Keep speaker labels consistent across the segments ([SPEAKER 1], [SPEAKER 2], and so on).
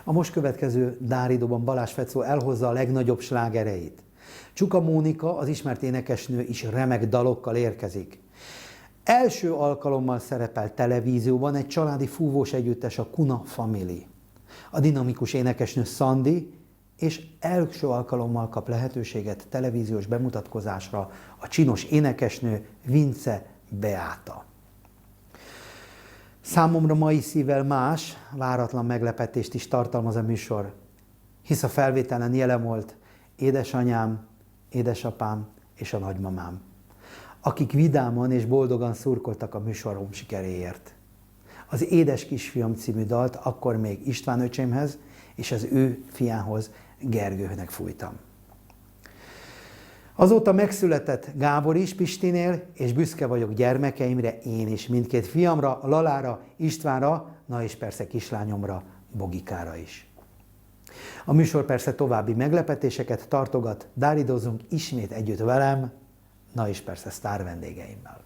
[SPEAKER 1] A most következő Dáridóban Balázs Fecó elhozza a legnagyobb slágereit. Csuka Mónika, az ismert énekesnő is remek dalokkal érkezik. Első alkalommal szerepel televízióban egy családi fúvós együttes, a Kuna Family. A dinamikus énekesnő Szandi, és első alkalommal kap lehetőséget televíziós bemutatkozásra a csinos énekesnő Vince Beáta. Számomra mai szívvel más, váratlan meglepetést is tartalmaz a műsor, hisz a felvételen jelen volt édesanyám, édesapám és a nagymamám, akik vidáman és boldogan szurkoltak a műsorom sikeréért. Az Édes kisfiam című dalt akkor még István öcsémhez és az ő fiához, Gergőnek fújtam. Azóta megszületett Gábor is Pistinél, és büszke vagyok gyermekeimre, én is, mindkét fiamra, Lalára, Istvánra, na és persze kislányomra, Bogikára is. A műsor persze további meglepetéseket tartogat, dáridózzunk ismét együtt velem, na és persze sztár vendégeimmel.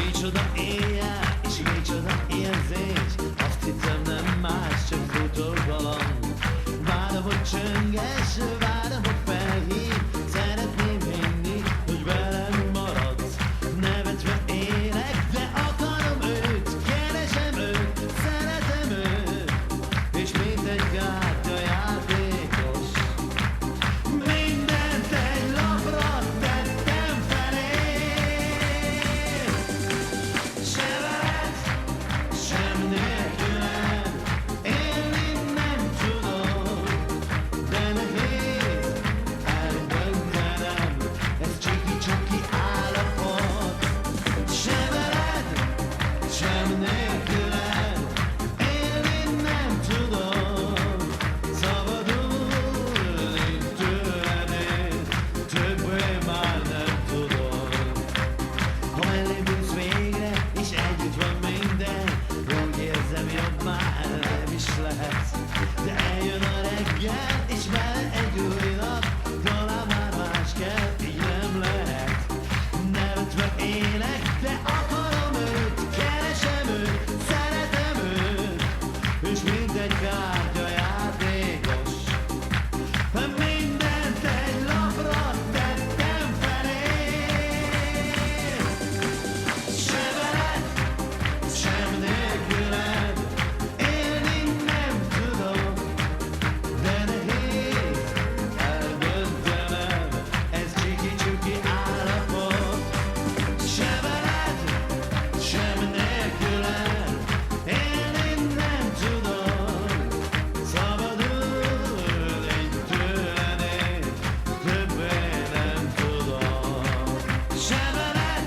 [SPEAKER 2] Micsoda éjjel, és micsoda érzés, azt hittem nem más, csak futógalamb. Várom, hogy csönges, várom, hogy felhív, szeretném hinni, hogy velem maradsz. Nevetve élek, de akarom őt, keresem őt, szeretem őt, és mint egy kártyajátékos. Mindent egy lapra tettem felé. Sem veled, sem nélküled élni nem tudom, de nehéz eldöntenem, ez csiki-csaki állapot. Sem veled, sem nélküled élni nem tudom, szabadulni tőled én többé már nem tudom. Ha mellém ülsz végre, és együtt van minden, úgy érzem, jobb már nem is lehet. De eljön a reggel, és vele egy új nap, talán már más kell, így nem lehet. Nevetve élek, de akarom őt, keresem őt, szeretem őt, és mint egy kártyajátékos. Mindent egy lapra tettem felé. Sem veled, sem nélküled élni nem tudom, de nehéz eldöntenem, ez csiki-csuki állapot. Sem veled, sem nélküled élni nem tudom, szabadulni tőled én többé nem tudom. Sem veled,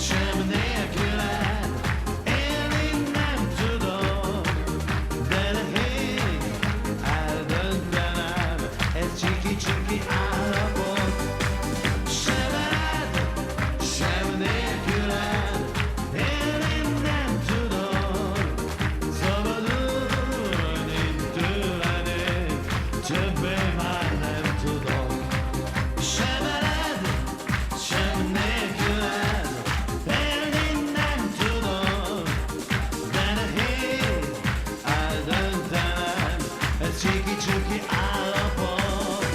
[SPEAKER 2] sem nélküled élni nem tudom, de nehéz eldöntenem, ez csiki-csuki állapot. Sem veled, sem nélküled élni nem tudom, szabadulni tőled én többé már nem tudom. Sem veled, sem nélküled élni nem tudom, de nehéz eldöntenem, ez csiki-csuki állapot.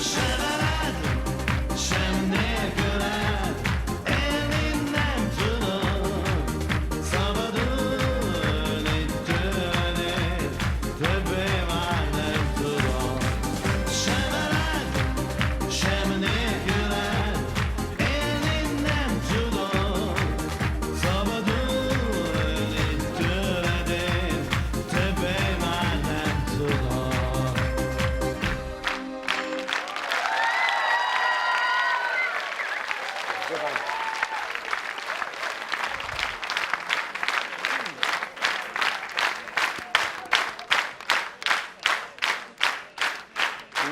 [SPEAKER 2] Sem veled, sem nélküled élni nem tudom, szabadulni tőled én többé már nem tudom. Sem veled, sem nélküled élni nem tudom, szabadulni tőled én többé már nem tudom.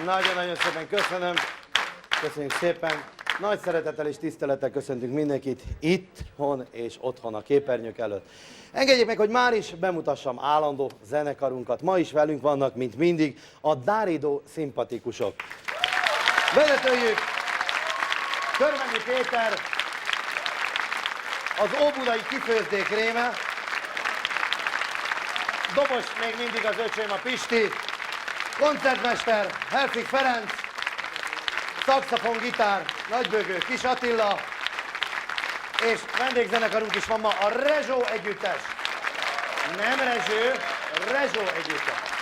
[SPEAKER 3] Nagyon-nagyon szépen köszönöm. Köszönjük szépen. Nagy szeretettel és tisztelettel köszöntünk mindenkit itthon és otthon a képernyők előtt. Engedjék meg, hogy már is bemutassam állandó zenekarunkat. Ma is velünk vannak, mint mindig, a Dáridó szimpatikusok. Vezetőjük Körmenyi Péter, az óbudai kifőzdék réme, dobos még mindig az öcsém, a Pisti, koncertmester Herceg Ferenc, szaxofon, gitár, nagybőgő Kis Attila, és vendégzenekarunk is van ma, a Rezsó együttes. Nem Rezső, Rezsó együttes.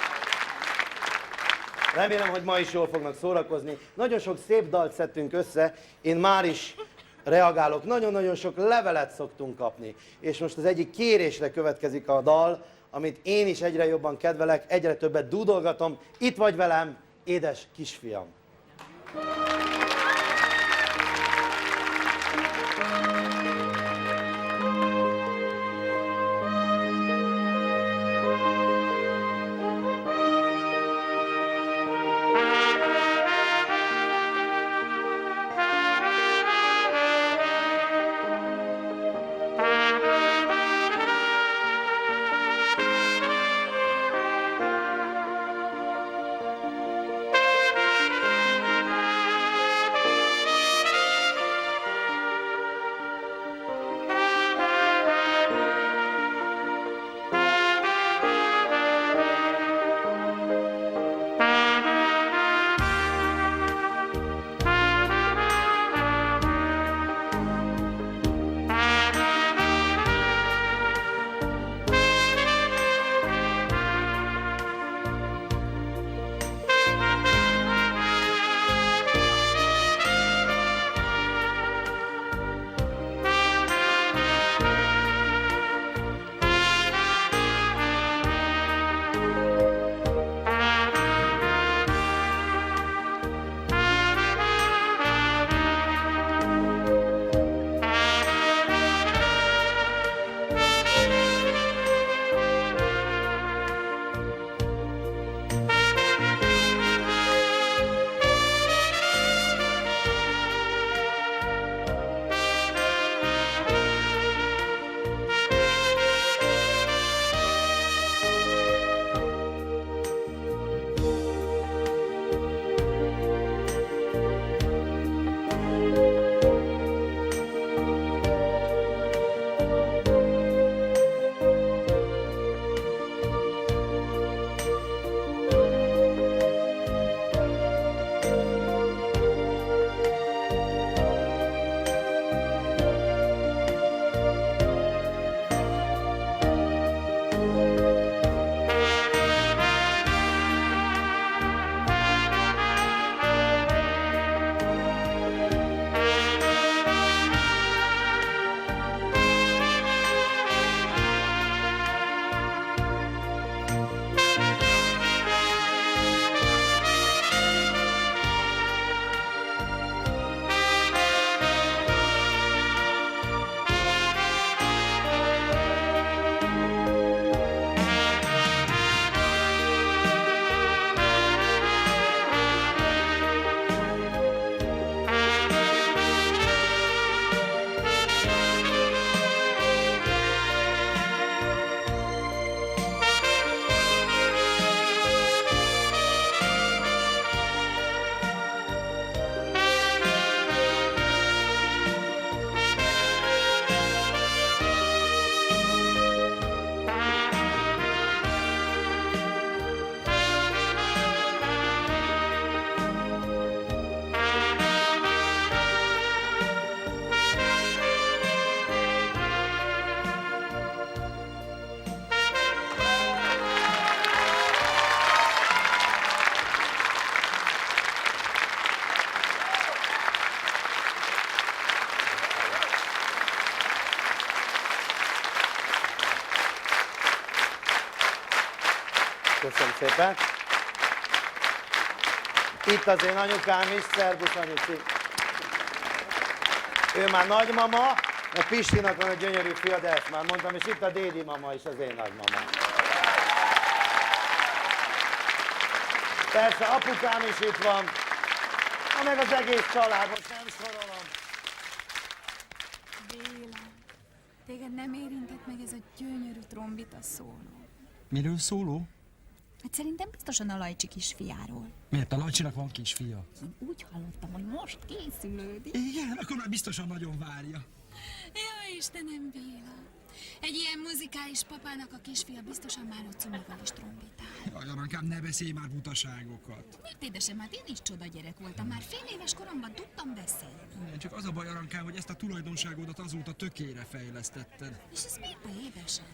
[SPEAKER 3] Remélem, hogy ma is jól fognak szórakozni. Nagyon sok szép dalt szedtünk össze, én már is reagálok. Nagyon-nagyon sok levelet szoktunk kapni. És most az egyik kérésre következik a dal, amit én is egyre jobban kedvelek, egyre többet dúdolgatom. Itt vagy velem, édes kisfiam. Köszönöm szépen. Itt az én anyukám is, szervusz anyuci. Ő már nagymama, a Pistinak van egy gyönyörű fia, de ezt már mondtam, és itt a dédi mama is, az én nagymamám. Persze apukám is itt van, meg az egész család, most nem sorolom.
[SPEAKER 4] Téged nem érintett meg ez a gyönyörű trombita szóló?
[SPEAKER 5] Miről szóló?
[SPEAKER 4] Hát szerintem biztosan a Lajcsi kisfiáról.
[SPEAKER 5] Miért a Lajcsinak van kisfia?
[SPEAKER 4] Én úgy hallottam, hogy most készülődik.
[SPEAKER 5] Igen, akkor már biztosan nagyon várja.
[SPEAKER 4] Jaj, Istenem, Béla. Egy ilyen muzikális papának a kisfia biztosan már ocumival is trombitál.
[SPEAKER 5] Jaj, Arankám, ne beszélj már butaságokat.
[SPEAKER 4] Miért, édesem, hát én is csoda gyerek voltam. Már fél éves koromban tudtam beszélni.
[SPEAKER 5] Igen, csak az a baj, Arankám, hogy ezt a tulajdonságodat azóta tökére fejlesztetted.
[SPEAKER 4] És ez miért baj, édesem?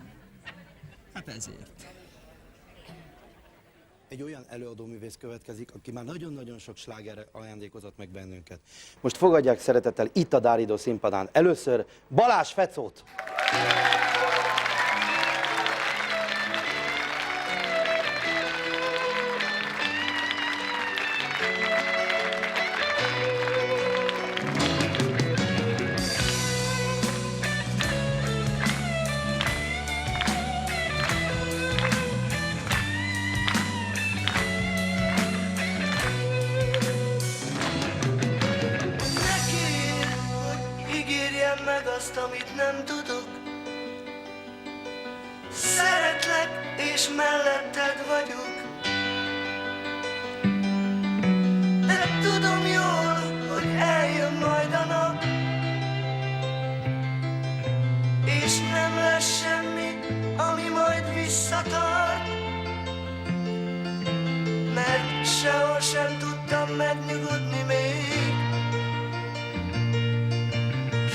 [SPEAKER 5] Hát ezért.
[SPEAKER 3] Egy olyan előadóművész következik, aki már nagyon-nagyon sok slágerre ajándékozott meg bennünket. Most fogadják szeretettel itt a Dáridó színpadán először Balázs Fecót!
[SPEAKER 6] Amit nem tudok. Szeretlek, és melletted vagyok. De tudom jól, hogy eljön majd a nap, és nem lesz semmi, ami majd visszatart. Mert sehol sem tudtam megnyugodni még.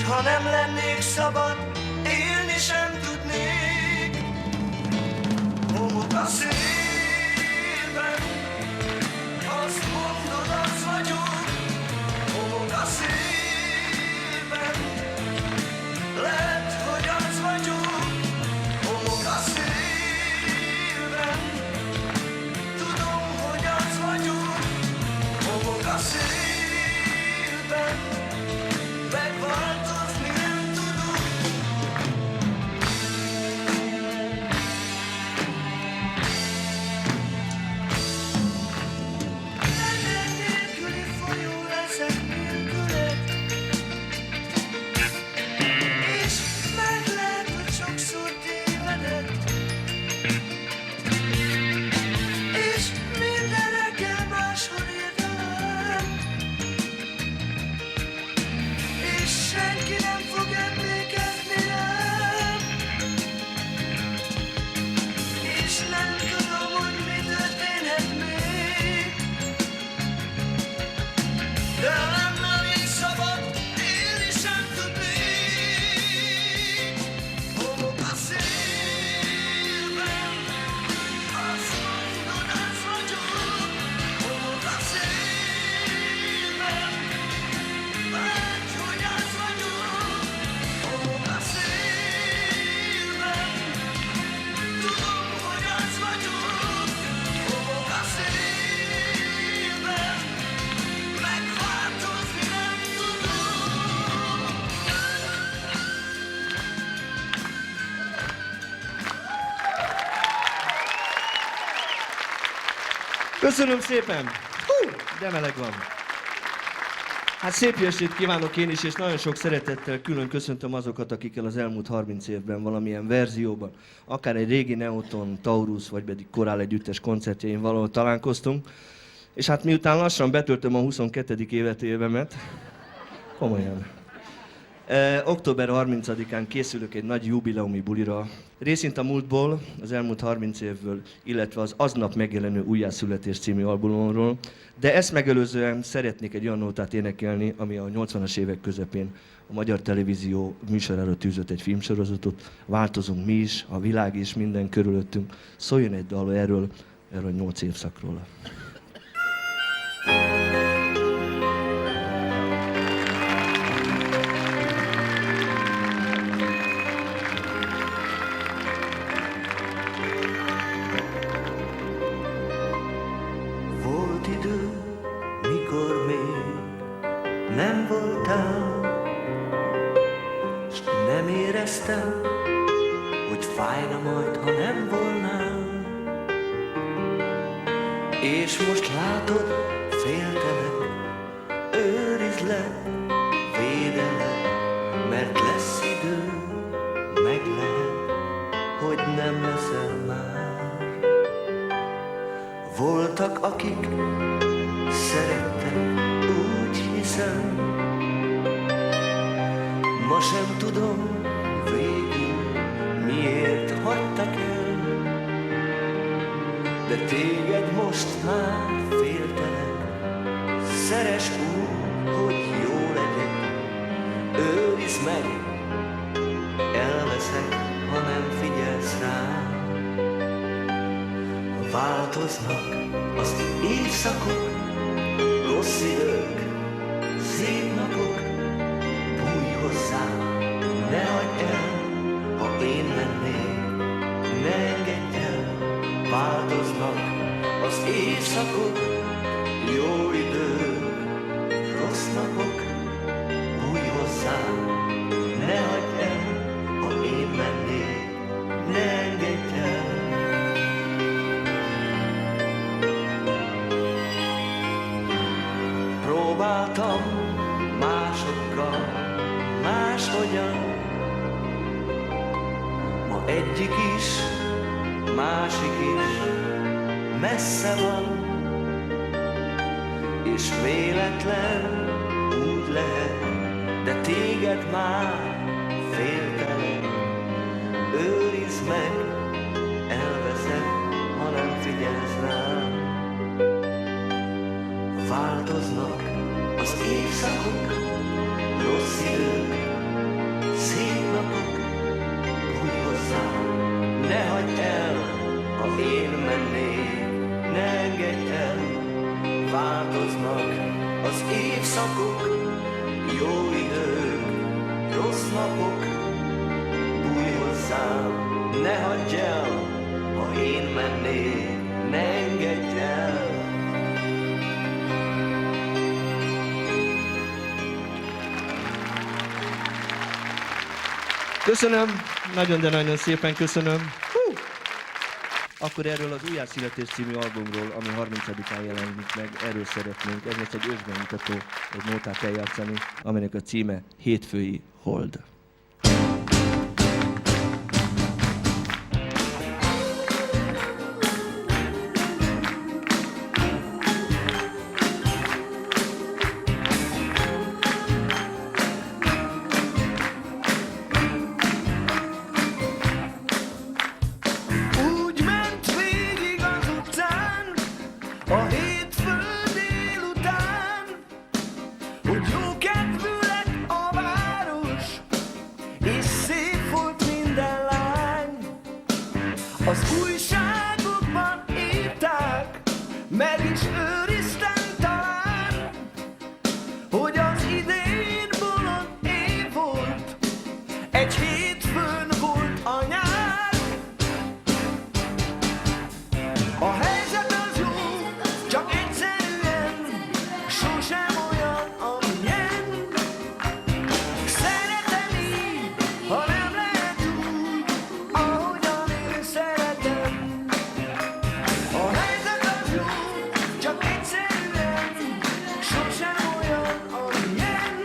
[SPEAKER 6] Ha nem lennék szabad, élni sem tudnék. Homok a szívben, azt mondod, az vagyok. Homok a szívben, lehet, hogy az vagyok. Homok a szívben, tudom, hogy az vagyok. Homok a szívben, megváltozni nem tudok. Legyen nélküli folyó leszek nélküled, és meg lehet, hogy sokszor tévedett, és minden reggel máshol érdelem. És senki nem fog emlékezni rám. És nem tudom, hogy mi történhet még. De nem lennék szabad, élni sem tudnék. Homok a szívben, azt mondod, az vagyok. Homok a szívben, lehet, hogy az vagyok. Homok a szívben, tudom, hogy az vagyok. Homok a szívben, megváltozni nem tudom.
[SPEAKER 7] Köszönöm szépen! Hú, de meleg van. Hát szép jó estét kívánok én is, és nagyon sok szeretettel külön köszöntöm azokat, akikkel az elmúlt 30 évben valamilyen verzióban, akár egy régi Neoton, Taurus, vagy pedig Korál együttes koncertjein valahol találkoztunk. És hát miután lassan betöltöm a 22. életévemet, komolyan, október 30-án készülök egy nagy jubileumi bulira. Részint a múltból, az elmúlt 30 évből, illetve az aznap megjelenő Újjászületés című albumomról, de ezt megelőzően szeretnék egy olyan nótát énekelni, ami a 80-as évek közepén a Magyar Televízió műsorára tűzött egy filmsorozatot. Változunk mi is, a világ is, minden körülöttünk. Szóljon egy dal erről a 8 évszakról.
[SPEAKER 6] Volt idő, mikor még nem voltál, s nem éreztem, hogy fájna majd, ha nem volnál. És most látod, féltelek, őrizlek, védelek, mert lesz idő Voltak, akik szerettek, úgy hiszem. Ma sem tudom végül, miért hagytak el. De téged most már féltelen. Szeres úgy, hogy jó legyek. Őrizd meg, elveszek, ha nem figyelsz rám. Változnak az évszakok, rossz idők, szép napok. Bújj hozzám, ne hagyd el, ha én mennék, ne engedj el. Változnak az évszakok, jó idők, rossz napok. Bújj hozzám, ne hagyd el, ha én mennék, ne engedj el. Próbáltam másokkal, máshogyan. Ma egyik is, másik is messze van. És véletlen úgy lehet, de téged már féltelen. Őrizd meg, elveszed, ha nem figyelsz rám. Változnak az évszakok, rossz idők, szép napok. Bújj hozzám, ne hagyd el, ha én mennék, ne engedj el. Változnak az évszakok, jó idők, rossz napok. Bújj hozzám, ne hagyj el, ha én mennék, ne engedj el.
[SPEAKER 7] Köszönöm, nagyon, de nagyon szépen köszönöm. Akkor erről az Újjászületés című albumról, ami 30-án jelenik meg, erről szeretnénk. Ez lesz egy ősbemutató, egy nótát eljátszani, aminek a címe Hétfői Hold.
[SPEAKER 6] A hétfő délután, hogy jó kedvű lett a város, és szép volt minden lány. Az újságokban írták, meg is őriztem talán, hogy az idén bolond év volt, egy hétfőn volt a nyár. A helyzet az jó, csak egyszerűen sosem olyan, amilyen. Szeretem így, ha nem lehet úgy, ahogyan én szeretem. A helyzet az jó, csak egyszerűen sosem olyan, amilyen.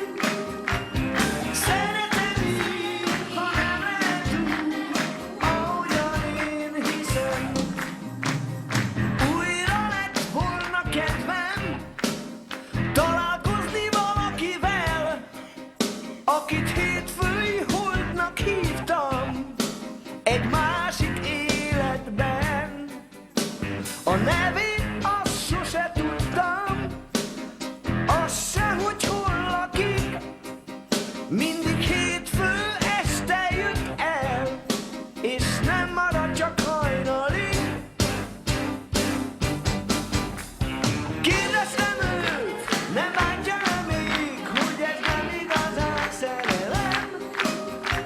[SPEAKER 6] Szeretem így, ha nem lehet úgy, ahogyan én hiszem. Újra lett volna kedvem találkozni valakivel, akit hétfői holdnak hívtam egy másik életben. A nevét azt sose tudtam, azt se, hogy hol lakik. Mindig hétfő este jött el, és nem marad csak hajnalig. Kérdeztem őt, nem bántja még, hogy ez nem igazán szerelem.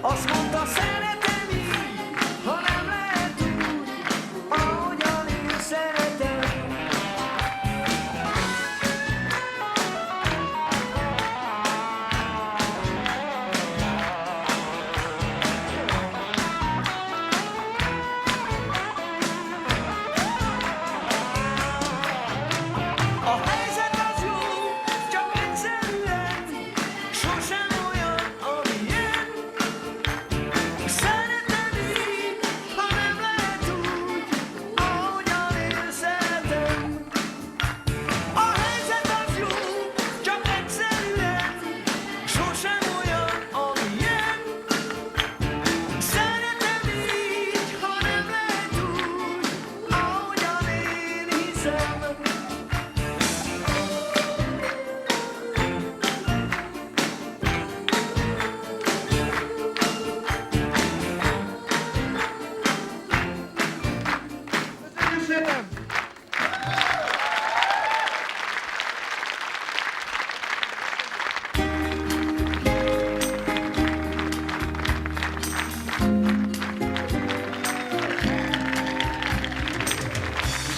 [SPEAKER 6] Azt mondta, szeretem így, ha nem lehet úgy, ahogyan én szeretem.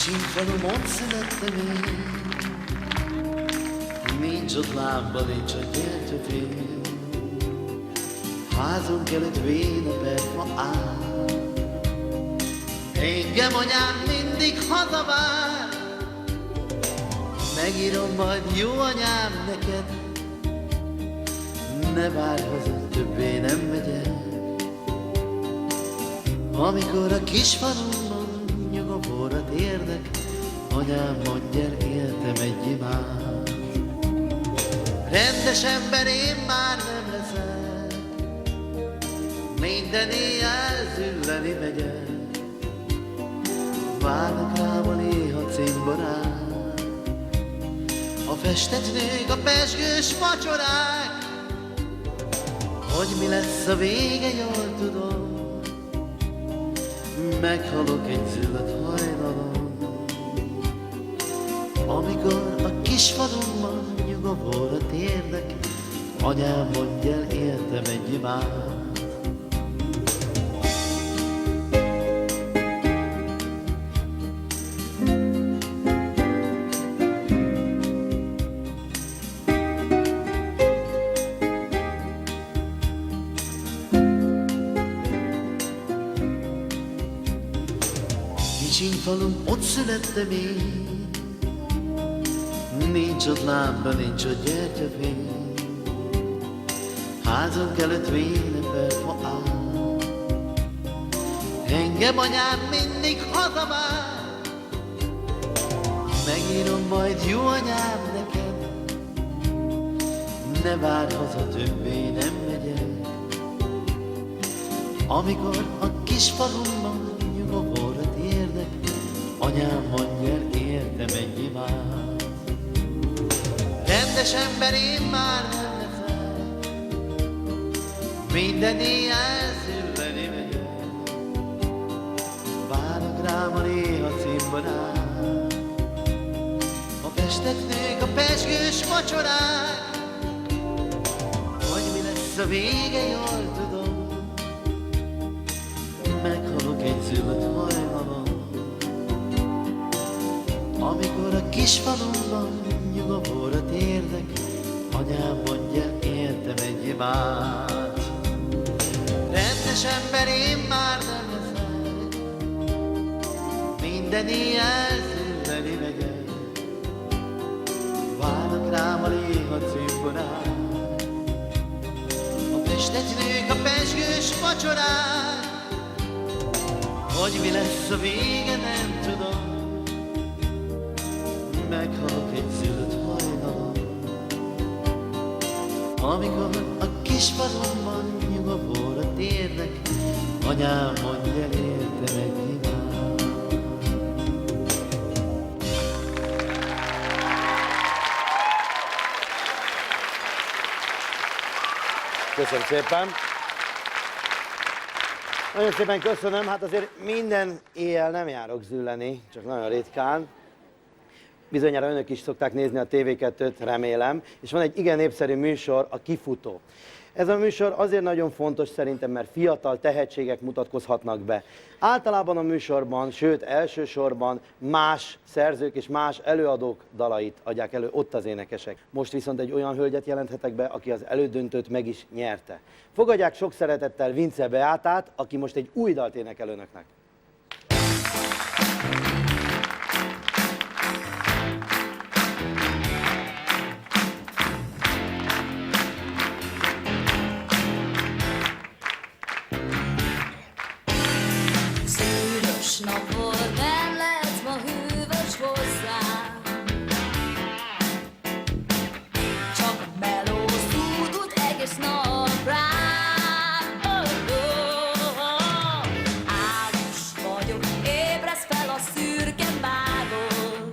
[SPEAKER 2] Kicsinfalu ott születtem én, nincs ott lámpa, nincs ott gyertyafény. Házunk előtt vén a perfa áll, engem anyám mindig hazavár. Megírom majd, jó anyám, neked, ne várj haza, többé nem megyek. Amikor a kis falumban nyugovóra térdek, anyám, mondj el, éltem egy imád. Rendes ember én már nem leszek, minden éjjel zülleni megyek. Várnak rám a néha cimborák, a festett nők, a pezsgős vacsorák. Hogy mi lesz a vége, jól tudom, meghalok egy züllött hajnalon. Amikor a kis falumban nyugovóra térdek, anyám, mondj el, éltem egy imád. Kicsinfalum, ott születtem én, nincs ott lámpa, nincs ott gyertyafény. Házunk előtt vén a perfa áll, engem anyám mindig hazavár. Megírom majd, jó anyám, neked, ne várj haza, többé nem megyek. Amikor a kis falumban nyugovóra térdek, anyám, mondj el, éltem egy imád. Rendes ember én már nem leszek, minden éjjel zülleni megyek. Várnak rám a néha cimborák, a festett nők, a pezsgős vacsorák. Hogy mi lesz a vége, jól tudom, meghalok egy züllött hajnalon. Amikor a kis falumban nyugovóra térdek, anyám, mondj el, éltem egy imád. Rendes ember én már nem leszek, minden éjjel zülleni megyek. Várnak rám a néha cimborák, a festett nők, a pezsgős vacsorák. Hogy mi lesz a vége, nem tudom, meghalok egy züllött hajnalon. Amikor a kis falumban nyugovóra térdek, anyám, mondj el, éltem egy imád.
[SPEAKER 3] Köszönöm szépen. Nagyon szépen köszönöm, hát azért minden éjjel nem járok zülleni, csak nagyon ritkán. Bizonyára önök is szokták nézni a TV2-t, remélem, és van egy igen népszerű műsor, a Kifutó. Ez a műsor azért nagyon fontos szerintem, mert fiatal tehetségek mutatkozhatnak be. Általában a műsorban, sőt elsősorban más szerzők és más előadók dalait adják elő, ott az énekesek. Most viszont egy olyan hölgyet jelenthetek be, aki az elődöntőt meg is nyerte. Fogadják sok szeretettel Vince Beátát, aki most egy új dalt énekel önöknek.
[SPEAKER 8] Nap volt, nem lesz ma hűvös hozzám. Csak a meló szúdult egész nap rám. Águs vagyok, ébresz fel a szürke mágon.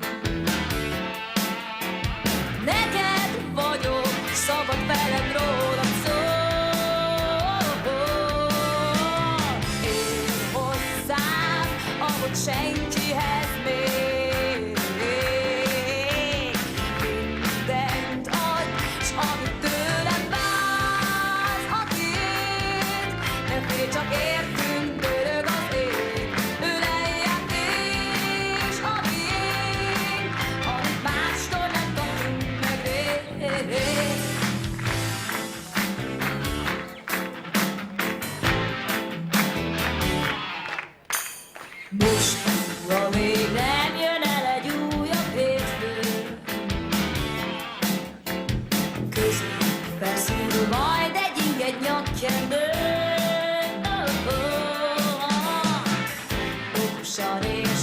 [SPEAKER 8] Neked vagyok, szabad velem rólad szól. Senkihez még mindent adj, s amit tőlem vársz, a tiéd. Ne félj, csak értünk, dörög az ég, ölelj át és a miéd.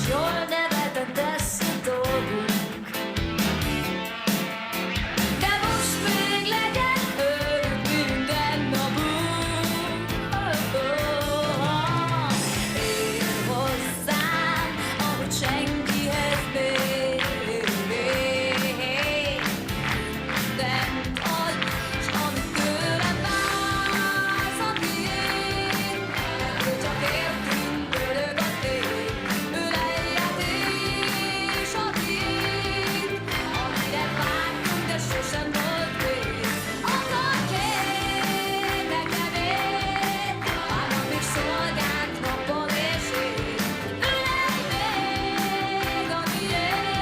[SPEAKER 8] és jól nevetett lesz a dolgunk. De most még legyen örök minden napunk. Ér hozzám, ahogy senkihez még. Mindent adj, s amit tőlem vársz, a tiéd. Erről csak értünk, örök a tét. Ölelj át és a tiéd. Amire vágytunk, de sosem volt vég. Azzal kér nekem én, már napig szolgált nappal és éjjel. Ölelj még a tiéd,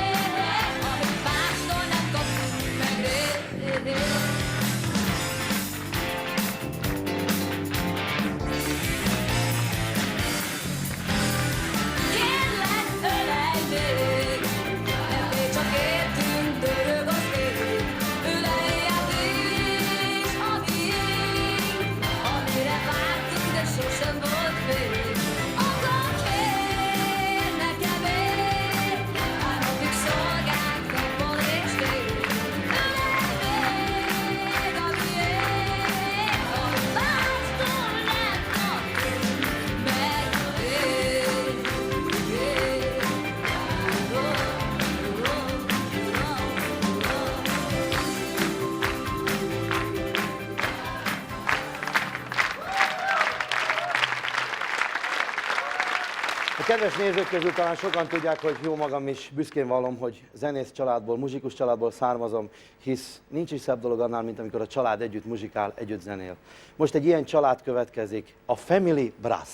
[SPEAKER 8] amit mástól nem kaptunk meg rég. Kérlek, ölelj még, mert még csak értünk, dörög az ég. Ölelj át és a tiéd, amire vártunk, de sosem volt vég. Azzal kér nekem én, már napig szolgált nappal és éjjel. Ölelj még a tiéd, amit mástól nem kaptunk meg rég.
[SPEAKER 3] A kedves nézők közül talán sokan tudják, hogy jó magam is büszkén vallom, hogy zenész családból, muzsikus családból származom, hisz nincs is szebb dolog annál, mint amikor a család együtt muzsikál, együtt zenél. Most egy ilyen család következik, a Family Brass.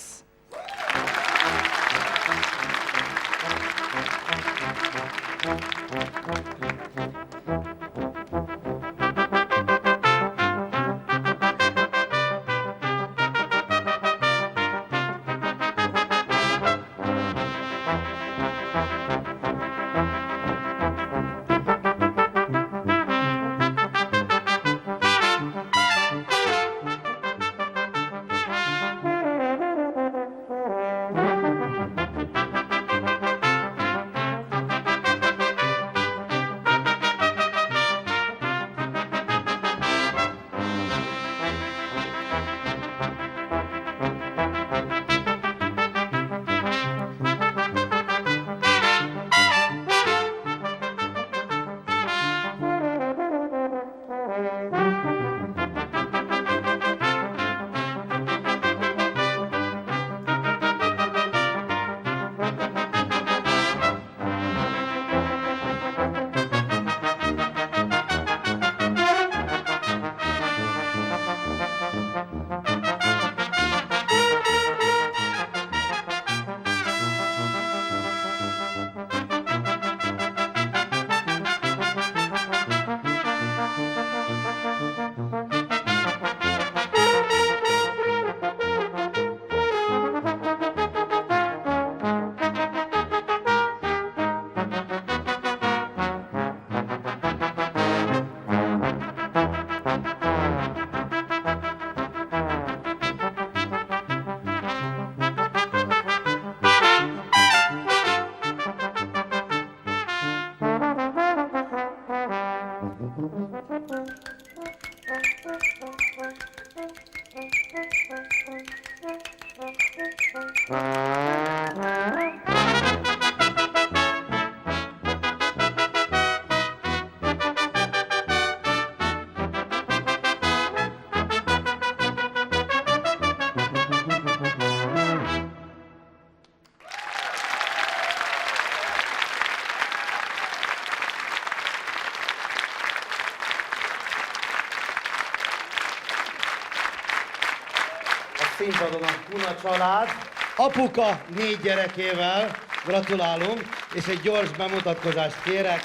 [SPEAKER 3] Színpadon a Kuna család, apuka 4 gyerekével, gratulálunk, és egy gyors bemutatkozást kérek.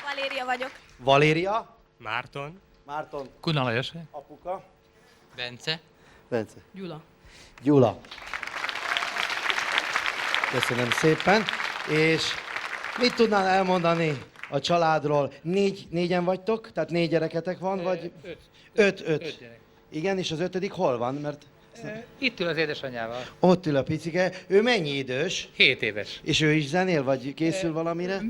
[SPEAKER 9] Valéria vagyok.
[SPEAKER 3] Valéria,
[SPEAKER 10] Márton.
[SPEAKER 3] Márton,
[SPEAKER 10] Kuna Lajos.
[SPEAKER 3] apuka,
[SPEAKER 10] Bence.
[SPEAKER 3] Bence,
[SPEAKER 9] Gyula.
[SPEAKER 3] Gyula. Köszönöm szépen, és mit tudnál elmondani a családról? Négyen vagytok, tehát 4 gyereketek van, vagy? 5. 5 gyerek. Igen, és az 5. hol van? Mert
[SPEAKER 10] Itt ül az édesanyjával.
[SPEAKER 3] Ott ül a picike. Ő mennyi idős?
[SPEAKER 10] 7 éves.
[SPEAKER 3] És ő is zenél, vagy készül valamire?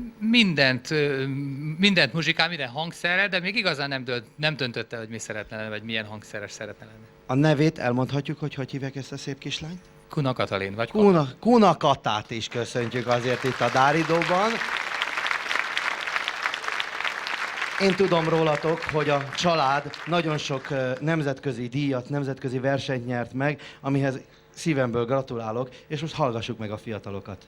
[SPEAKER 10] Mindent muzsikál, minden hangszerrel, de még igazán nem döntötte, hogy mi szeretne lenni, vagy milyen hangszeres szeretne lenni.
[SPEAKER 3] A nevét elmondhatjuk, hogy hívják ezt a szép kislányt?
[SPEAKER 10] Kuna Katalin, vagy
[SPEAKER 3] Kuna Katát is köszöntjük azért itt a Dáridóban. Én tudom rólatok, hogy a család nagyon sok nemzetközi díjat, nemzetközi versenyt nyert meg, amihez szívemből gratulálok, és most hallgassuk meg a fiatalokat.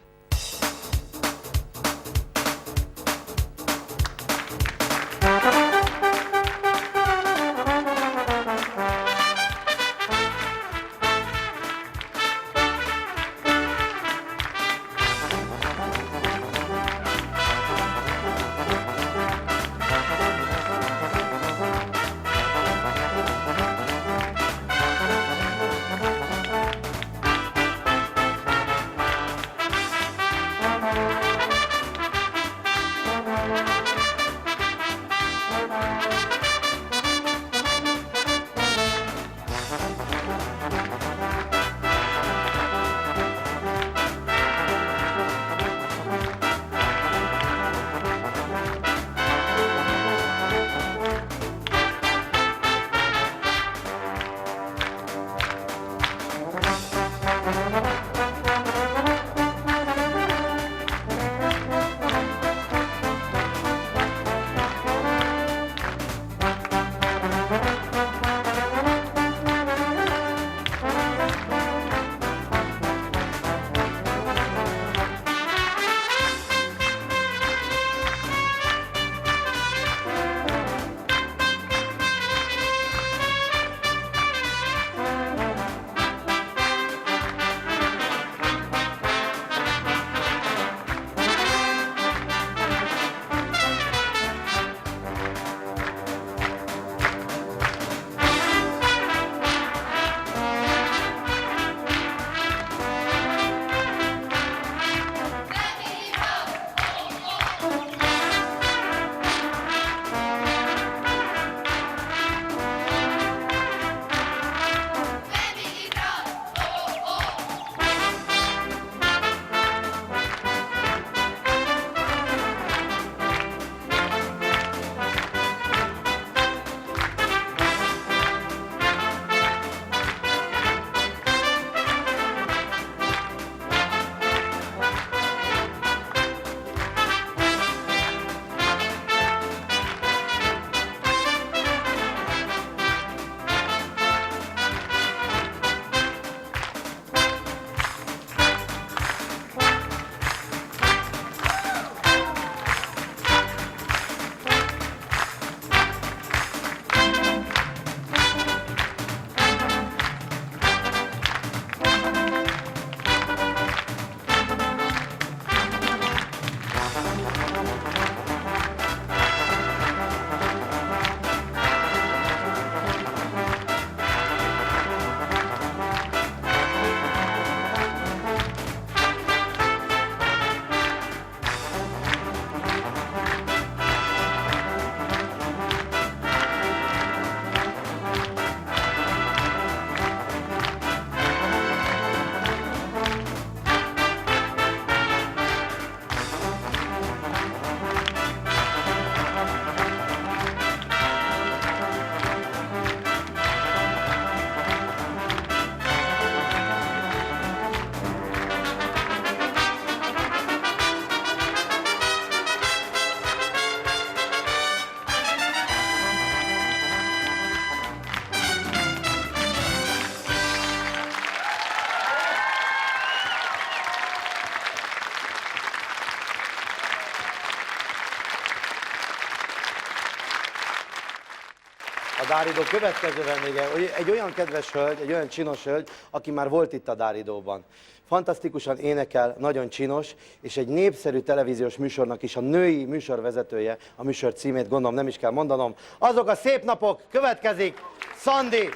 [SPEAKER 3] A Dáridó következő vendége, egy olyan kedves hölgy, egy olyan csinos hölgy, aki már volt itt a Dáridóban. Fantasztikusan énekel, nagyon csinos, és egy népszerű televíziós műsornak is a női műsorvezetője, a műsor címét gondolom nem is kell mondanom. Azok a szép napok, következik Szandi!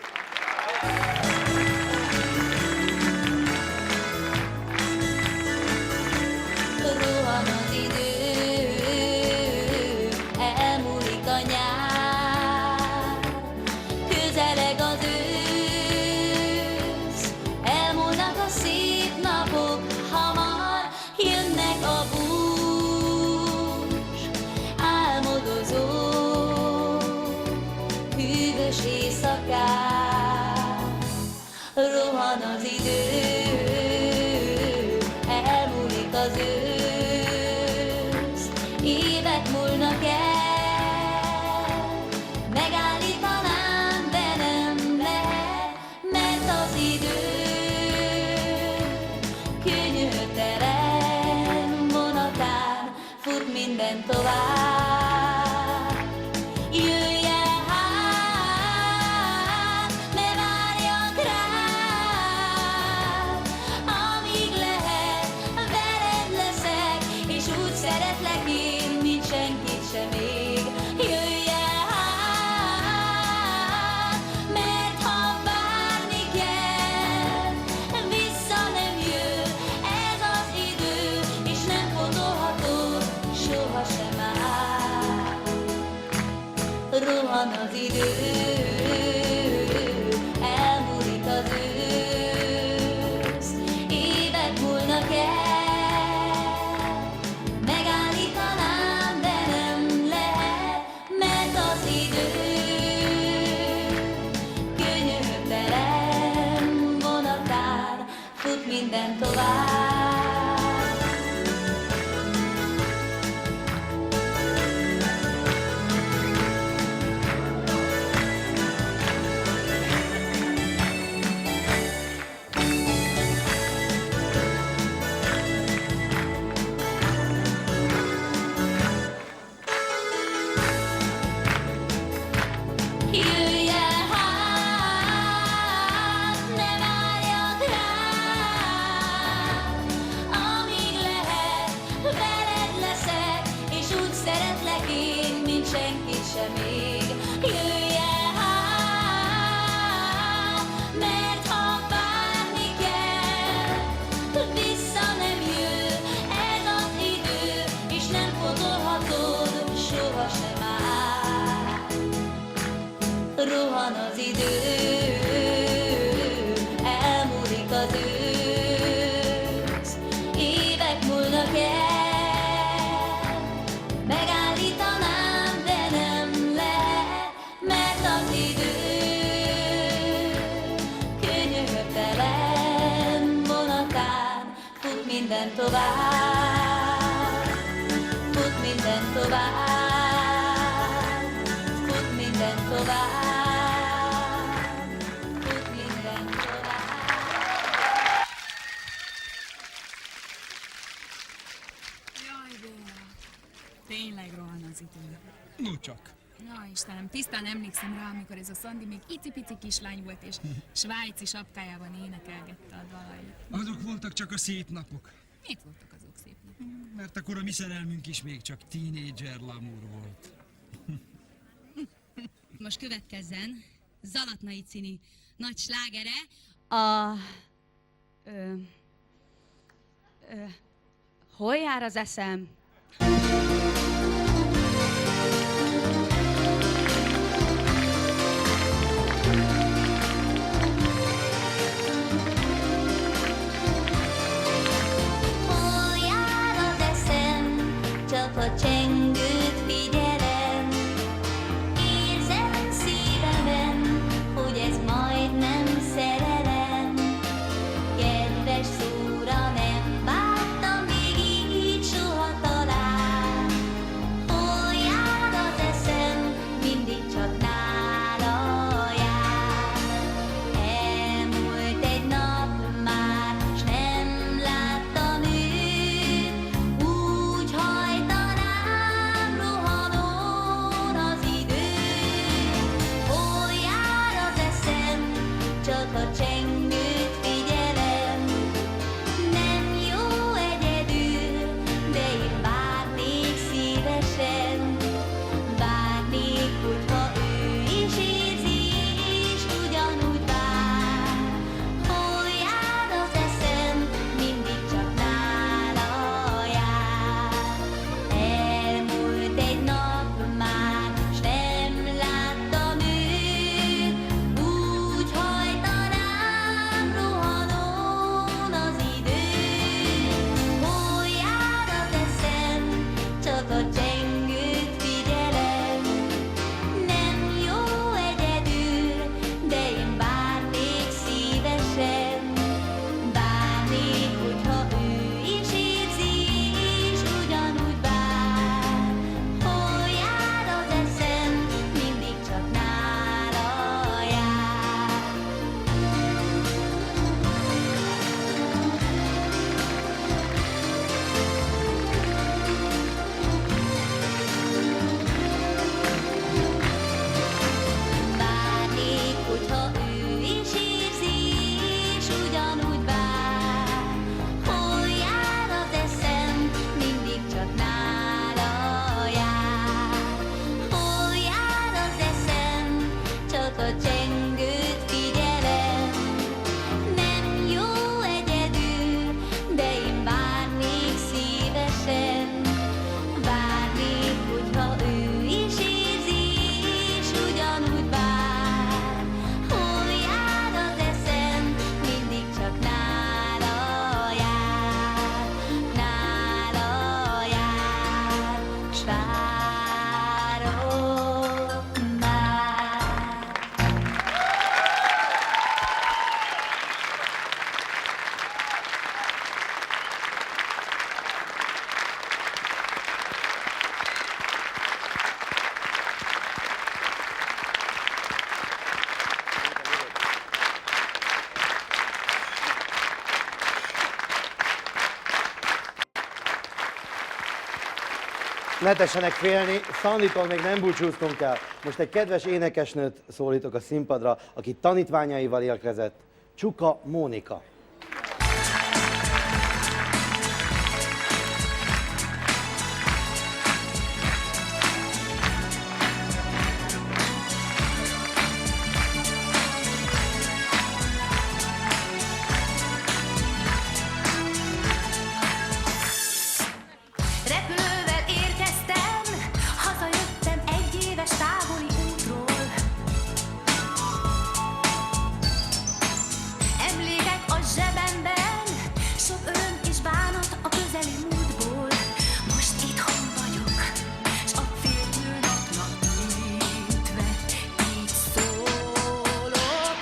[SPEAKER 8] Rohan az idő, elmúlik a nyár, közeleg az ősz, évek múlnak el. Megállítanám, de nem lehet, mert az idő könnyűtelen vonatán fut minden tovább. Jöjj el hát, ne várjak rád, amíg lehet, veled leszek, és úgy szeretlek én, mint senkit sem még. Jöjj el hát, mert ha várni kell, vissza nem jön ez az idő, és nem pótolható sohasem már. Rohan az idő, elmúlik az ősz, évek múlnak el. Megállítanám, de nem lehet, mert az idő könnyűtelen vonatán fut minden tovább. Jöjj el hát, ne várjak rád, amíg lehet, veled leszek, és úgy szeretlek én, mint senkit sem még. Jöjj el hát, mert ha várni kell, vissza nem jön ez az idő, és nem pótolhatod sohasem már. Rohan az idő, elmúlik az ősz, évek múlnak el. Megállítanám, de nem lehet, mert az idő könnyűtelen vonatán fut minden tovább, fut minden tovább, fut minden tovább, fut minden tovább.
[SPEAKER 4] Jaj, Béla, tényleg rohan az idő.
[SPEAKER 5] No csak.
[SPEAKER 4] Na Istenem, tisztán emlékszem rá, amikor ez a Szandi még icipici kislány volt, és svájci sapkájában énekelgette a dalait.
[SPEAKER 5] Azok voltak csak a szép napok.
[SPEAKER 4] Mit voltak azok szép napok?
[SPEAKER 5] Mert akkor a mi szerelmünk is még csak tínédzser lamúr volt.
[SPEAKER 9] Most következzen Zalatnai Cini nagy slágere, a... hol jár az eszem?
[SPEAKER 8] Hol jár az eszem, csak a csengőt figyelem. Érzem szívemen, hogy ez majdnem szerelem. Kedves szóra nem vártam még így soha talán. Hol jár az eszem, mindig csak nála jár. Elmúlt egy nap már, s nem láttam őt, úgy hajtanám várom már.
[SPEAKER 3] Ne tessenek félni, Szanditól még nem búcsúztunk el. Most egy kedves énekesnőt szólítok a színpadra, aki tanítványaival érkezett, Csuka Mónika.
[SPEAKER 8] Repülővel érkeztem, hazajöttem egy éves távoli útról. Emlékek a zsebemben, sok öröm és bánat a közeli múltból. Most itthon vagyok, s a féltőnapnak nyitve így szólok.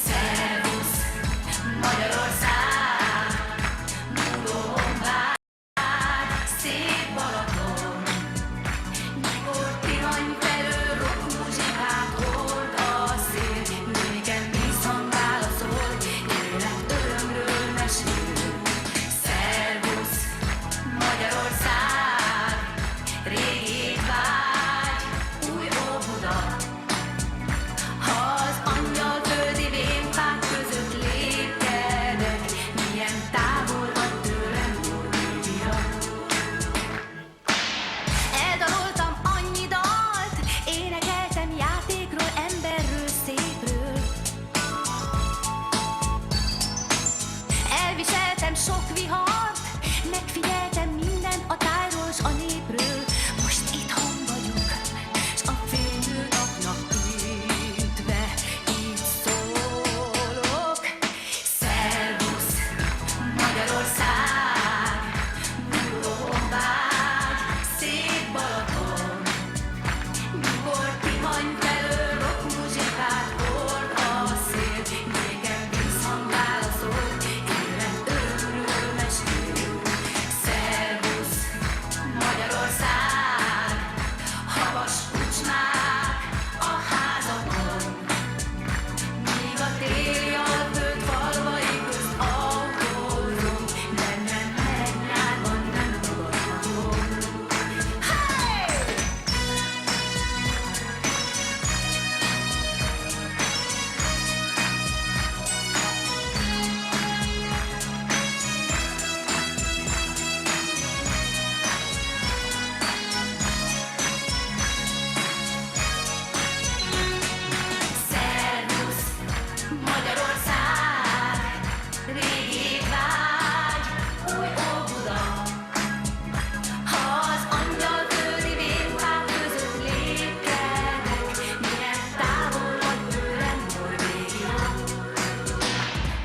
[SPEAKER 8] Szervusz, Magyarország, Múlóhonvád, szép Balaton, nyugodt tihany felől rockmuzsikát hord a szél, nékem visszhang válaszol, élet örömről mesél. Szervusz, Magyarország, régi étvágy, új Óbuda, ha az angyalföldi vénfák között lépkedek, milyen távol vagy tőlem, Norvégia. Eldaloltam annyi dalt, énekeltem játékról, emberről, szépről. Elviseltem sok vihart, megfigyeltem mindent a tájról s a népről. Most itthon vagyok, s a fénylő napnak ítve így szólok. Szervusz, Magyarország, Múlóhonvád, szép Balaton, nyugodt tihany felől rockmuzsikát hord a szél, nékem visszhang válaszol, élet örömről mesél. Szervusz, Magyarország, havas kucsmák a házakon, míg a téli alföld falvai közt autózom, bennem megnyárban nem tagadhatom. Hey! Szervusz, Magyarország, régi étvágy, új Óbuda, ha az angyalföldi vénfák között lépkedek, milyen távol vagy tőlem, Norvégia.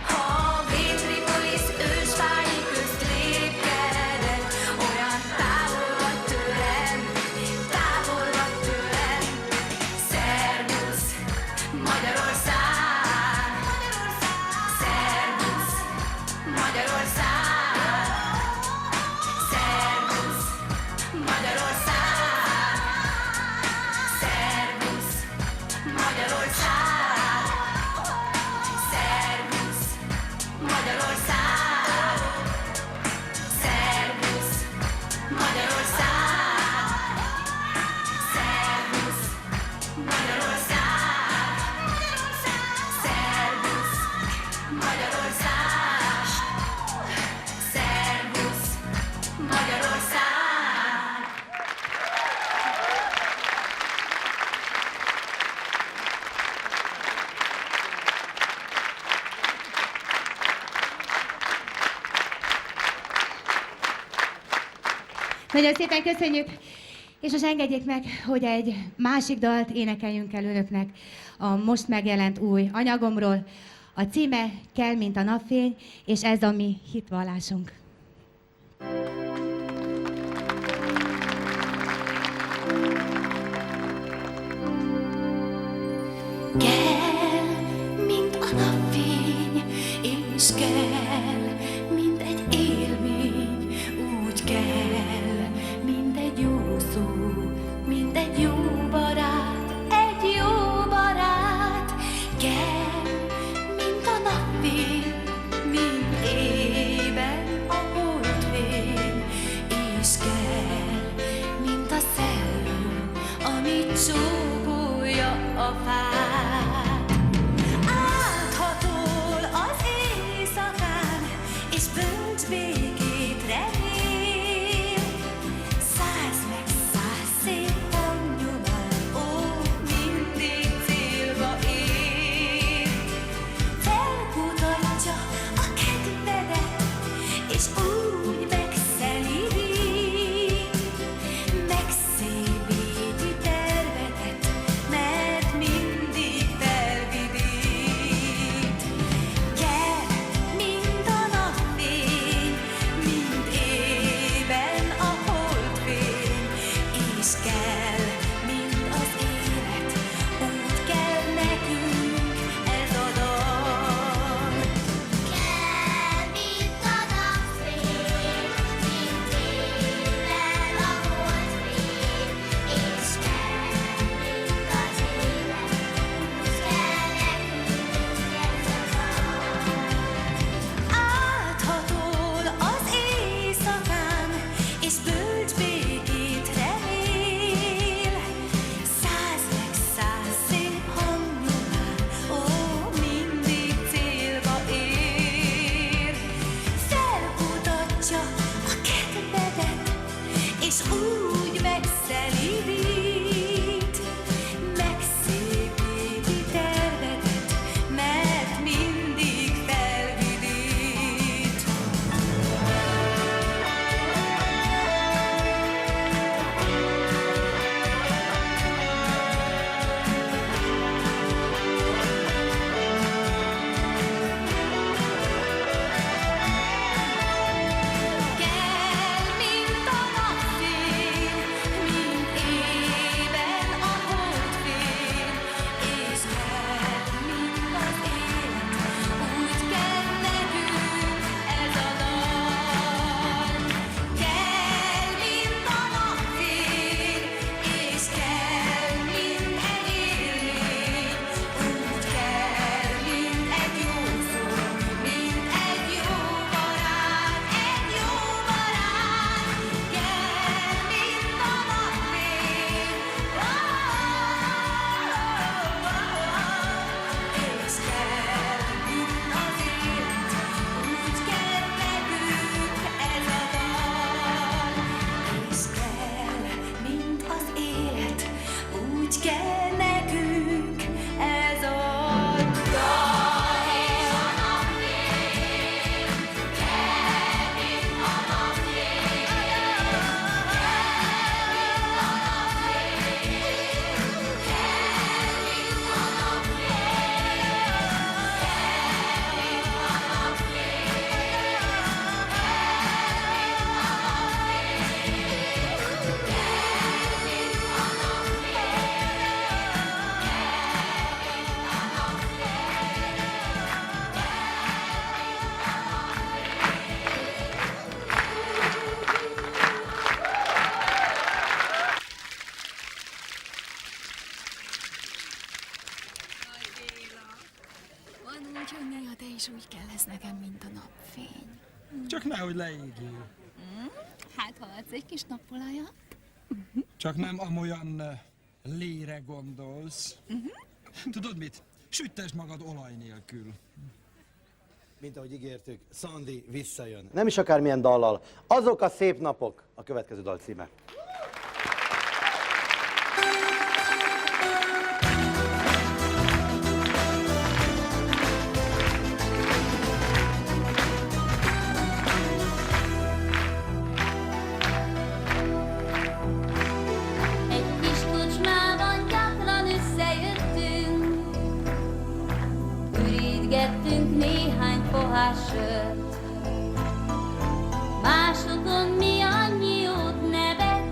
[SPEAKER 8] Ha a Véntripolis ősfái közt lépkedek, olyan távol vagy tőlem, távol vagy tőlem. Szervusz, Magyarország, szervusz, Magyarország, szervusz, Magyarország, szervusz, Magyarország, szervusz, Magyarország, szervusz, Magyarország, szervusz, Magyarország, szervusz, Magyarország.
[SPEAKER 9] Nagyon szépen köszönjük, és most engedjék meg, hogy egy másik dalt énekeljünk el önöknek a most megjelent új anyagomról. A címe Kell, mint a napfény, és ez a mi hitvallásunk.
[SPEAKER 8] csókolja a fát. Áthatol az éjszakán, és bölcs békét remél. Szállsz meg, szállsz szép hangnyomán, ó, mindig célba ér. Felkutatja a kedvedet, és úgy megszelídít, megszépíti tervedet, mert mindig felvidít. Kell, mint a napfény, mint ében a holdfény, és kell, mint az élet, úgy kell nekünk ez a dal. Kell, mint a napfény, mint ében a holdfény, és kell, mint az élet, úgy kell nekünk ez a dal. Áthatol az éjszakán, és bölcs békét remél. Szállsz meg, szállsz szép hangnyomán, ó, mindig célba ér. Felkutatja a kedvedet, és úgy megszelídít, megszépíti tervedet, mert mindig felvidít. Kell, mint a napfény, mint ében a holdfény, és kell, mint az élet, úgy kell nekünk ez a dal. Kell, mint a napfény, és kell, mint egy élmény, úgy kell, mint egy jó szó, mint egy jó barát, egy jó barát. Kell, mint a napfény, és kell, mint az élet, úgy kell nekünk ez a dal. És kell, mint az élet, úgy kell nekünk ez a dal. És a napfény, kell, mint a napfény,
[SPEAKER 4] Van úgy, hogy néha te is úgy kell lesz nekem, mint a napfény.
[SPEAKER 5] Csak nehogy leégjél.
[SPEAKER 4] Hát, ha adsz egy kis napolajat.
[SPEAKER 5] Csak nem amolyan lére gondolsz. Tudod mit? Süttesd magad olaj nélkül.
[SPEAKER 3] Mint ahogy ígértük, Szandi visszajön. Nem is akármilyen dallal. Azok a szép napok, a következő dal címe.
[SPEAKER 8] Egy kis kocsmában gyakran összejöttünk, ürítgettünk néhány pohár sört. Másokon mi annyi jót nevettünk,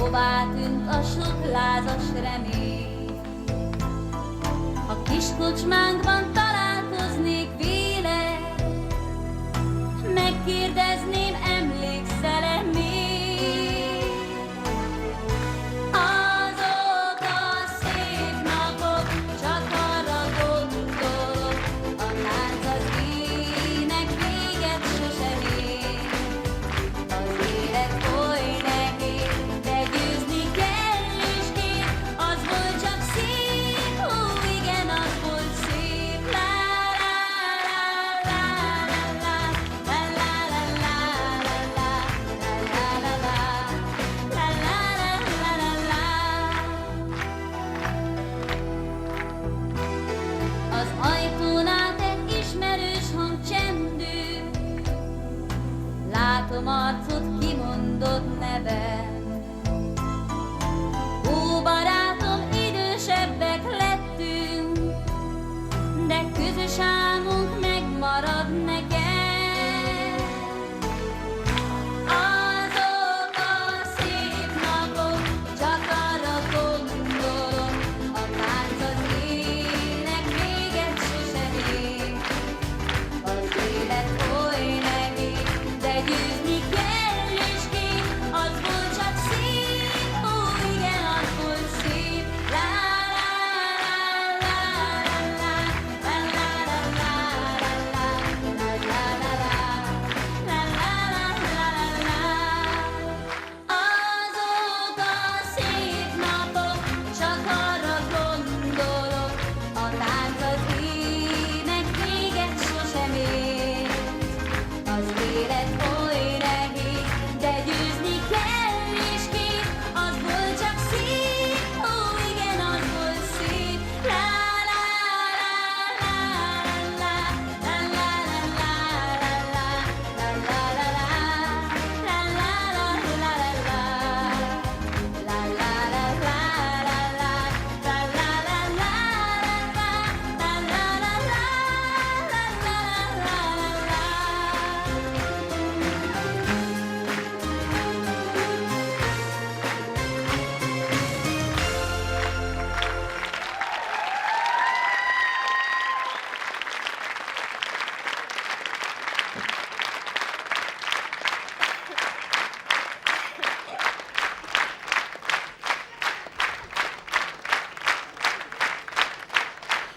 [SPEAKER 8] hová tűnt a sok lázas remény. A kis kocsmánkban találkoznék véled, megkérdezném, emlékszel-e még? Azok a szép napok, csak arra gondolok, a tánc az ének véget sosem ér. Az élet oly nehéz, de győzni kell és kér, az volt csak szép, ó igen, az volt szép. La la la la la la la la la la la la la la la. Az ajtón át egy ismerős hang csendül, látom arcot, kimondott nevem. Ó, barátom, idősebbek lettünk, de közös álmunk megmarad nekem. Azok a szép napok, csak arra gondolok, a tánc az ének véget sosem ér. Az élet oly nehéz, de győzni kell és kér, az volt csak szép, ó igen, az volt szép. La la la la la la la la la la la la. Azok a szép napok, csak arra gondolok, a tánc az ének véget sosem ér. Az élet oly nehéz, de győzni kell és kér, az volt csak szép, ó igen, az volt szép. La la la la la la la la la la la la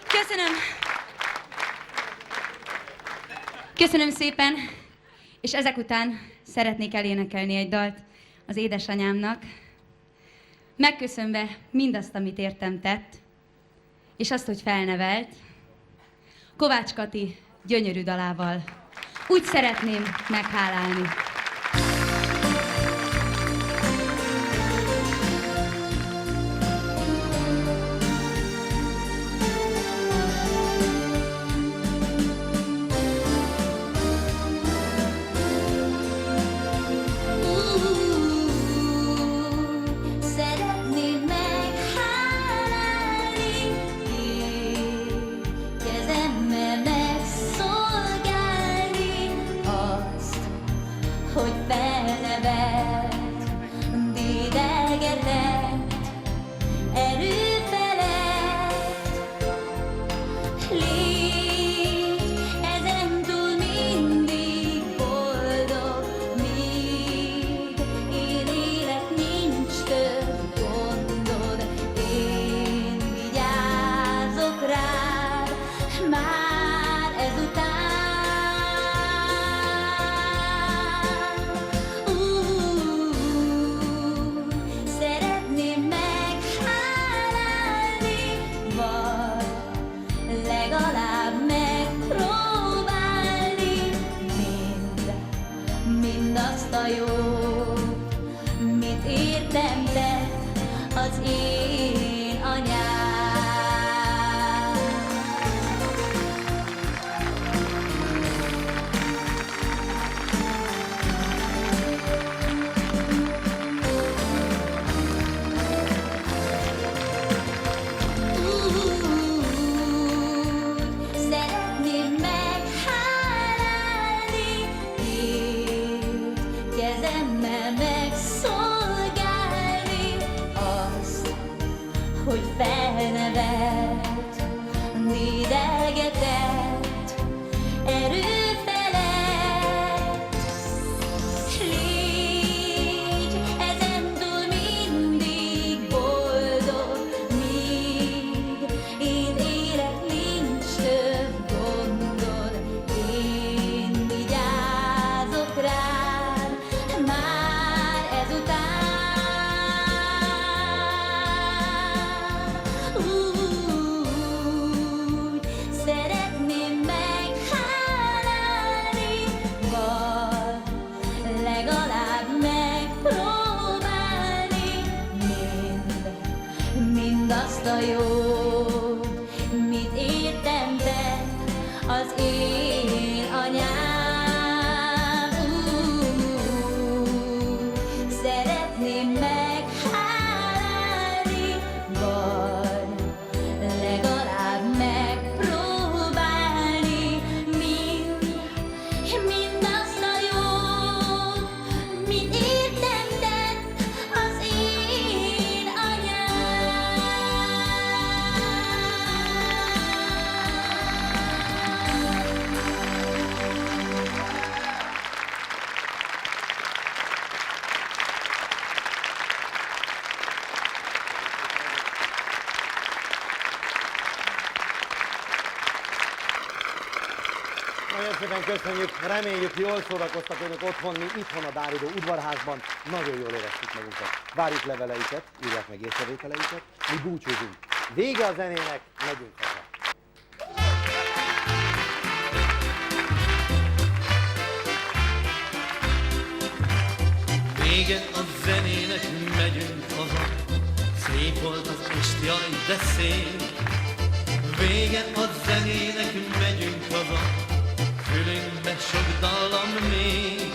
[SPEAKER 9] Köszönöm. Köszönöm szépen, és ezek után szeretnék elénekelni egy dalt az édesanyámnak, megköszönve mindazt, amit értem tett, és azt, hogy felnevelt, Kovács Kati gyönyörű dalával. Úgy szeretném meghálálni.
[SPEAKER 8] Szeretném meghálálni, kezemmel megszolgálni azt, hogy felnevelt, dédelgetett, erő felett. Légy ezentúl mindig boldog, míg én élek, nincs több gondod. Én vigyázok rád már ezután. Szeretném meghálálni, vagy legalább megpróbálni mindazt a jót, mit értem tett az én anyám. Szeretném meghálálni, így kezemmel megszolgálni hogy felnevelt, dédelgetett, erő felett. Légy ezentúl mindig boldog, míg én élek, nincs több gondod. Én vigyázok rád már ezután. Úgy szeretném meghálálni, vagy legalább megpróbálni mindazt a jót, mit értem tett az én anyám. Szeretném meghálálni, vagy legalább megpróbálni mindazt a jót, mit értem tett az én anyám.
[SPEAKER 3] Nagyon szépen köszönjük, reméljük jól szórakoztak önök otthon, mi itthon a Dáridó udvarházban nagyon jól éreztük magunkat. Várjuk leveleiket, írják meg észrevételeiket, mi búcsúzunk. Vége a zenének, megyünk haza.
[SPEAKER 2] Vége a zenének, megyünk haza. Szép volt az est, jaj, de szép. Vége a zenének, megyünk haza. Fülünkbe sok dallam még.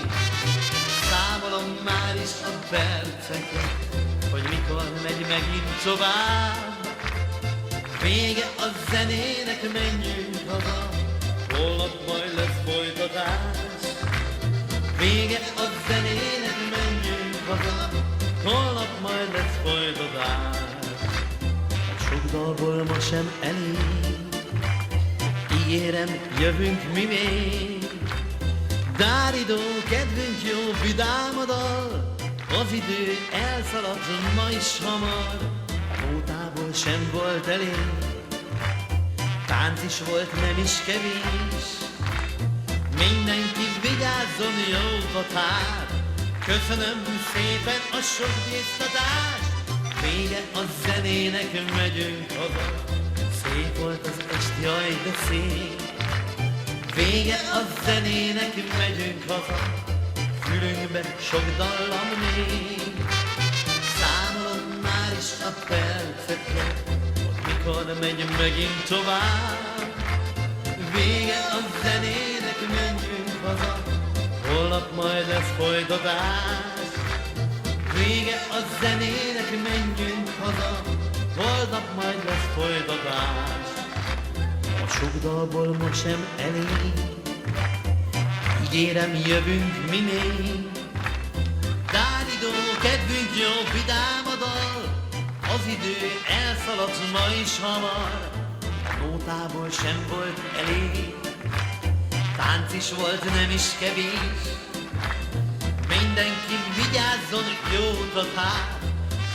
[SPEAKER 2] Számolom már is a perceket, hogy mikor megy megint tovább. Vége a zenének, menjünk haza. Holnap majd lesz folytatás. Vége a zenének, menjünk haza. Holnap majd lesz folytatás. Sok dalból ma sem elég. Ígérem, jövünk mi még. Dáridó, kedvünk jó, vidám a dal. Az idő elszaladt ma is hamar. Nótából sem volt elég. Tánc is volt, nem is kevés. Mindenki vigyázzon, jó határ. Köszönöm szépen a sok biztatást. Vége a zenének, megyünk haza. Szép volt az est, jaj, de szép. Vége a zenének, megyünk haza. Fülünkben sok dallam még. Számolom már is a perceket, hogy mikor megy megint tovább. Vége a zenének, menjünk haza. Holnap majd lesz folytatás. Vége a zenének, menjünk haza. Holnap majd lesz folytatás. A sok dalból ma sem elég. Ígérem, jövünk mi még. Dáridó, kedvünk jó, vidám a dal. Az idő elszaladt ma is hamar. Nótából sem volt elég. Tánc is volt, nem is kevés. Mindenki vigyázzon, jót ad hát.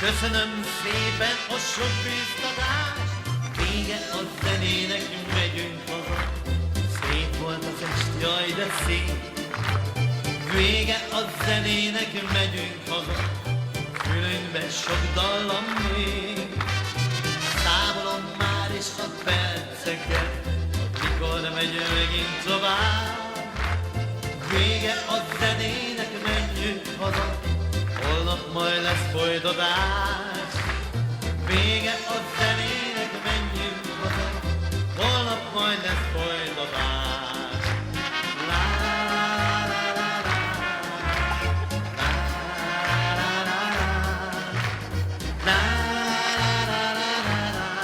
[SPEAKER 2] Köszönöm szépen a sok biztatást. Vége a zenének, megyünk haza. Szép volt az est, jaj, de szép. Vége a zenének, megyünk haza. Fülünkbe sok dallam még. Számolom már is a perceket, mikor megy megint tovább. Vége a zenének, menjünk haza. Holnap majd lesz folytatás. Vége a zenének, menjünk haza. Holnap majd lesz folytatás. La, la, la, la. La, la, la, la. La, la, la, la, la. La, la, la, la, la.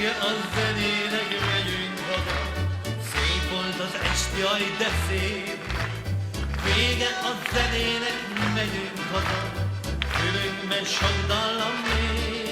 [SPEAKER 2] Vége a zenének, megyünk haza. Szép volt az est, jaj de szép. Vége a zenének, megyünk haza. Fülünkben sok dallam még.